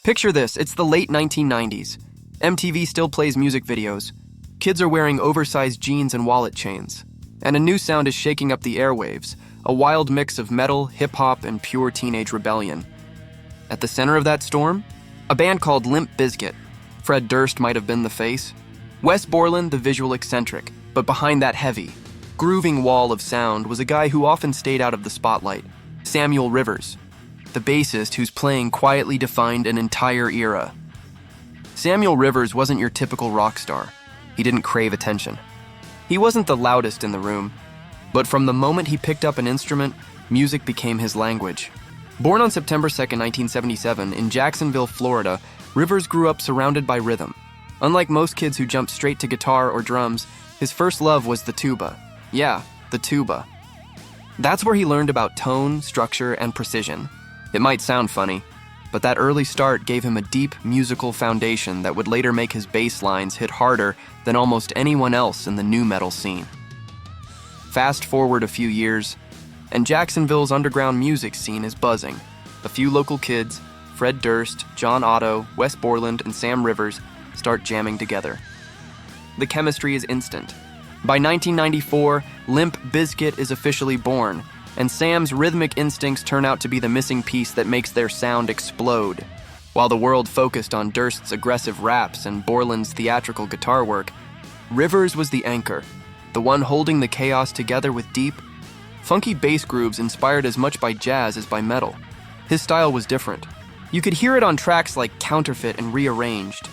Picture this, it's the late 1990s. MTV still plays music videos. Kids are wearing oversized jeans and wallet chains. And a new sound is shaking up the airwaves, a wild mix of metal, hip-hop, and pure teenage rebellion. At the center of that storm, a band called Limp Bizkit. Fred Durst might have been the face. Wes Borland, the visual eccentric. But behind that heavy, grooving wall of sound was a guy who often stayed out of the spotlight, Samuel Rivers, the bassist whose playing quietly defined an entire era. Samuel Rivers wasn't your typical rock star. He didn't crave attention. He wasn't the loudest in the room, but from the moment he picked up an instrument, music became his language. Born on September 2nd, 1977, in Jacksonville, Florida, Rivers grew up surrounded by rhythm. Unlike most kids who jump straight to guitar or drums, his first love was the tuba. Yeah, the tuba. That's where he learned about tone, structure, and precision. It might sound funny, but that early start gave him a deep musical foundation that would later make his bass lines hit harder than almost anyone else in the nu metal scene. Fast forward a few years, and Jacksonville's underground music scene is buzzing. A few local kids, Fred Durst, John Otto, Wes Borland, and Sam Rivers, start jamming together. The chemistry is instant. By 1994, Limp Bizkit is officially born, and Sam's rhythmic instincts turn out to be the missing piece that makes their sound explode. While the world focused on Durst's aggressive raps and Borland's theatrical guitar work, Rivers was the anchor, the one holding the chaos together with deep, funky bass grooves inspired as much by jazz as by metal. His style was different. You could hear it on tracks like Counterfeit and Rearranged.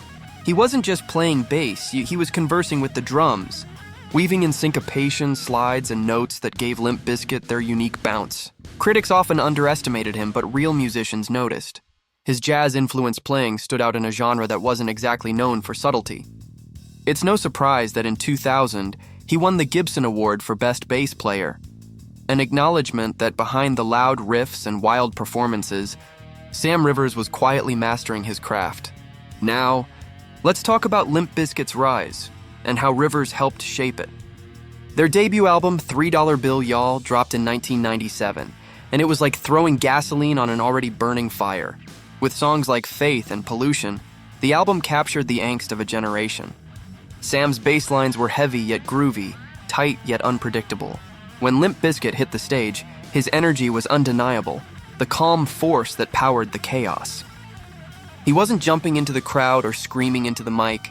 He wasn't just playing bass, he was conversing with the drums, weaving in syncopation, slides, and notes that gave Limp Bizkit their unique bounce. Critics often underestimated him, but real musicians noticed. His jazz-influenced playing stood out in a genre that wasn't exactly known for subtlety. It's no surprise that in 2000, he won the Gibson Award for Best Bass Player, an acknowledgement that behind the loud riffs and wild performances, Sam Rivers was quietly mastering his craft. Now, let's talk about Limp Bizkit's rise and how Rivers helped shape it. Their debut album, $3 Bill Y'all, dropped in 1997, and it was like throwing gasoline on an already burning fire. With songs like Faith and Pollution, the album captured the angst of a generation. Sam's bass lines were heavy yet groovy, tight yet unpredictable. When Limp Bizkit hit the stage, his energy was undeniable, the calm force that powered the chaos. He wasn't jumping into the crowd or screaming into the mic,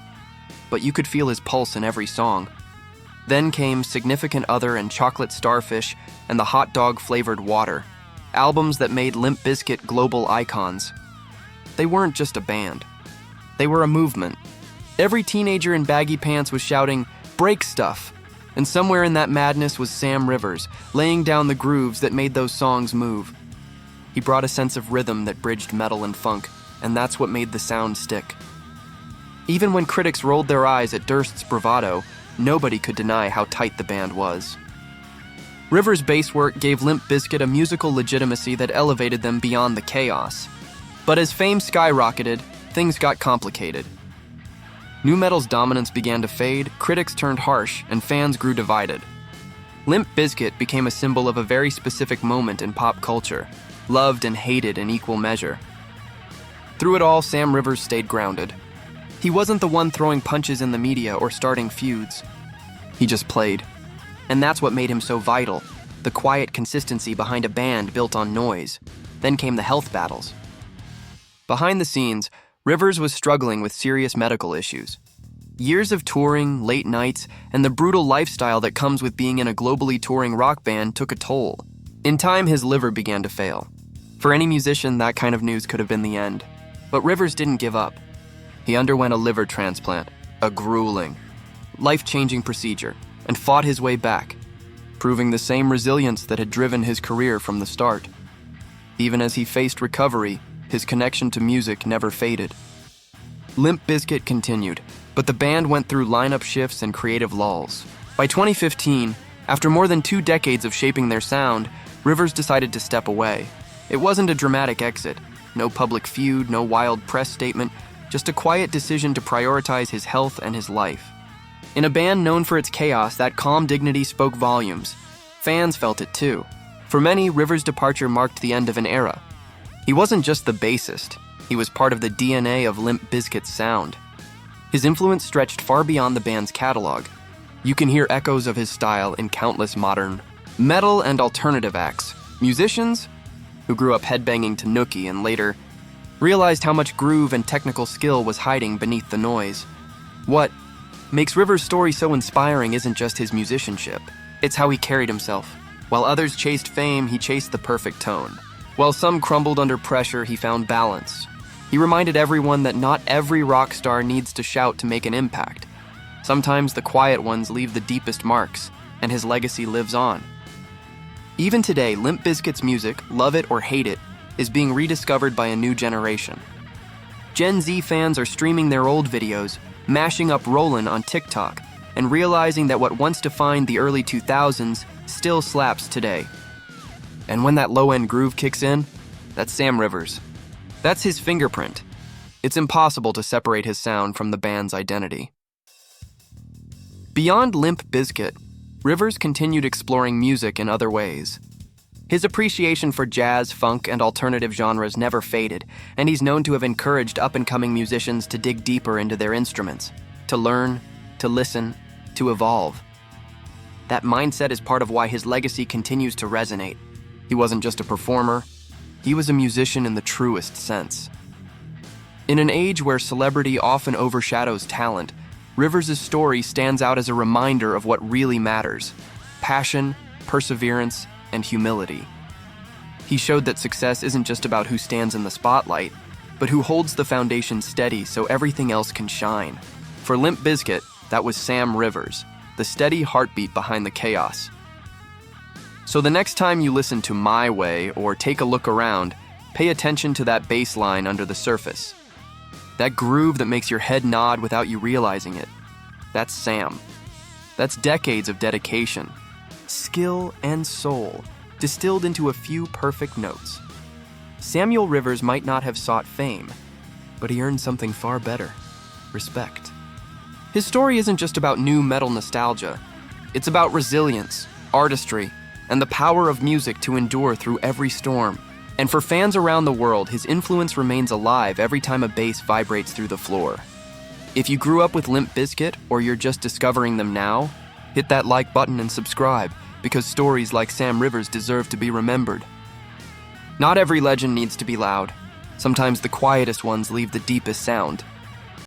but you could feel his pulse in every song. Then came Significant Other and Chocolate Starfish and the Hot Dog-Flavored Water, albums that made Limp Bizkit global icons. They weren't just a band. They were a movement. Every teenager in baggy pants was shouting, "Break stuff!" And somewhere in that madness was Sam Rivers, laying down the grooves that made those songs move. He brought a sense of rhythm that bridged metal and funk, and that's what made the sound stick. Even when critics rolled their eyes at Durst's bravado, nobody could deny how tight the band was. Rivers' bass work gave Limp Bizkit a musical legitimacy that elevated them beyond the chaos. But as fame skyrocketed, things got complicated. Nu metal's dominance began to fade, critics turned harsh, and fans grew divided. Limp Bizkit became a symbol of a very specific moment in pop culture, loved and hated in equal measure. Through it all, Sam Rivers stayed grounded. He wasn't the one throwing punches in the media or starting feuds. He just played. And that's what made him so vital, the quiet consistency behind a band built on noise. Then came the health battles. Behind the scenes, Rivers was struggling with serious medical issues. Years of touring, late nights, and the brutal lifestyle that comes with being in a globally touring rock band took a toll. In time, his liver began to fail. For any musician, that kind of news could have been the end. But Rivers didn't give up. He underwent a liver transplant, a grueling, life-changing procedure, and fought his way back, proving the same resilience that had driven his career from the start. Even as he faced recovery, his connection to music never faded. Limp Bizkit continued, but the band went through lineup shifts and creative lulls. By 2015, after more than 2 decades of shaping their sound, Rivers decided to step away. It wasn't a dramatic exit. No public feud, no wild press statement, just a quiet decision to prioritize his health and his life. In a band known for its chaos, that calm dignity spoke volumes. Fans felt it too. For many, Rivers' departure marked the end of an era. He wasn't just the bassist. He was part of the DNA of Limp Bizkit's sound. His influence stretched far beyond the band's catalog. You can hear echoes of his style in countless modern metal and alternative acts. Musicians who grew up headbanging to Nookie and later realized how much groove and technical skill was hiding beneath the noise. What makes Rivers' story so inspiring isn't just his musicianship, it's how he carried himself. While others chased fame, he chased the perfect tone. While some crumbled under pressure, he found balance. He reminded everyone that not every rock star needs to shout to make an impact. Sometimes the quiet ones leave the deepest marks, and his legacy lives on. Even today, Limp Bizkit's music, love it or hate it, is being rediscovered by a new generation. Gen Z fans are streaming their old videos, mashing up Rollin' on TikTok, and realizing that what once defined the early 2000s still slaps today. And when that low-end groove kicks in, that's Sam Rivers. That's his fingerprint. It's impossible to separate his sound from the band's identity. Beyond Limp Bizkit, Rivers continued exploring music in other ways. His appreciation for jazz, funk, and alternative genres never faded, and he's known to have encouraged up-and-coming musicians to dig deeper into their instruments, to learn, to listen, to evolve. That mindset is part of why his legacy continues to resonate. He wasn't just a performer, he was a musician in the truest sense. In an age where celebrity often overshadows talent, Rivers' story stands out as a reminder of what really matters: passion, perseverance, and humility. He showed that success isn't just about who stands in the spotlight, but who holds the foundation steady so everything else can shine. For Limp Bizkit, that was Sam Rivers, the steady heartbeat behind the chaos. So the next time you listen to My Way or take a look around, pay attention to that bass line under the surface. That groove that makes your head nod without you realizing it. That's Sam. That's decades of dedication, skill, and soul, distilled into a few perfect notes. Samuel Rivers might not have sought fame, but he earned something far better: respect. His story isn't just about new metal nostalgia. It's about resilience, artistry, and the power of music to endure through every storm. And for fans around the world, his influence remains alive every time a bass vibrates through the floor. If you grew up with Limp Bizkit, or you're just discovering them now, hit that like button and subscribe, because stories like Sam Rivers deserve to be remembered. Not every legend needs to be loud. Sometimes the quietest ones leave the deepest sound.